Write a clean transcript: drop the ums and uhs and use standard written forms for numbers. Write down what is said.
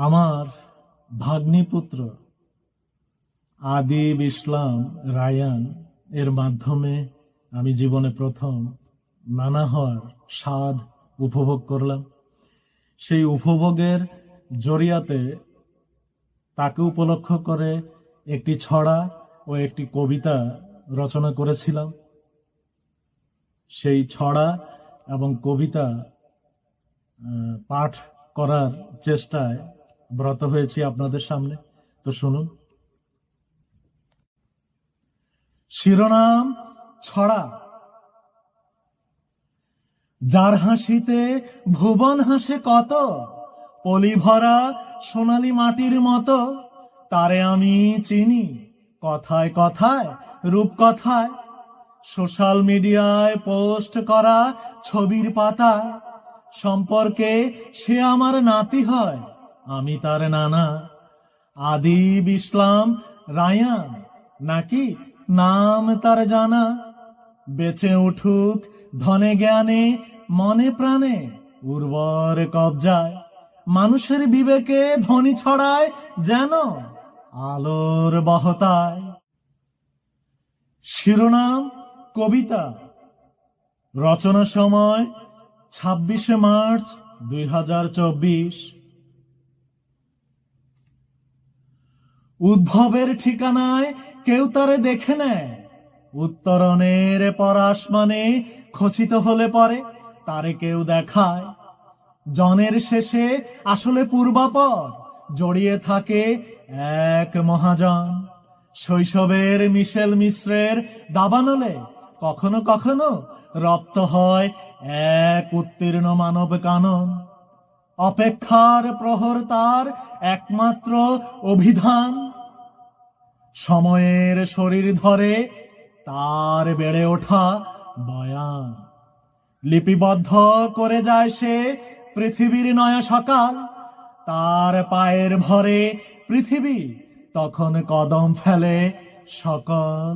আমার ভাগ্নিপুত্র আদিব ইসলাম রায়ান এর মাধ্যমে আমি জীবনে প্রথম নানা হওয়ার স্বাদ উপভোগ করলাম। সেই উপভোগের জরিয়াতে তাকে উপলক্ষ করে একটি ছড়া ও একটি কবিতা রচনা করেছিলাম। সেই ছড়া এবং কবিতা পাঠ করার চেষ্টায় ব্রত হয়েছি আপনাদের সামনে। তো শুনুন। শিরোনাম ছড়া। যার হাসিতে ভুবন হাসে কত, পলি ভরা সোনালী মাটির মতো, তারে আমি চিনি কথায় কথায় রূপকথায়, সোশ্যাল মিডিয়ায় পোস্ট করা ছবির পাতায়, সম্পর্কে সে আমার নাতি হয়, আমি তার নানা। আদিব ইসলাম রায়ান নাকি নাম তার জানা। বেঁচে উঠুক ধনে জ্ঞানে মনে প্রাণে, উর্বর কবজায় মানুষের বিবেকে ধ্বনি ছড়ায় যেন আলোর বহতায়। শিরোনাম কবিতা। রচনা সময় 26শে মার্চ 2024। উদ্ভবের ঠিকানায় কেউ তারে দেখে নেয়, উত্তরণের পরাশমানে খচিত হলে পরে তারে কেউ দেখায়। জনের শেষে আসলে পূর্বাপর জড়িয়ে থাকে এক মহাজন। শৈশবের মিশেল মিশ্রের দাবানলে কখনো কখনো রপ্ত হয় এক উত্তীর্ণ মানব কানন। অপেক্ষার প্রহর তার একমাত্র অভিধান। সময়ের শরীর ধরে তার বেড়ে ওঠা বয়ান। লিপিবদ্ধ করে যায় সে পৃথিবীর নয়া সকাল। তার পায়ের ভরে পৃথিবী তখন কদম ফেলে সকল।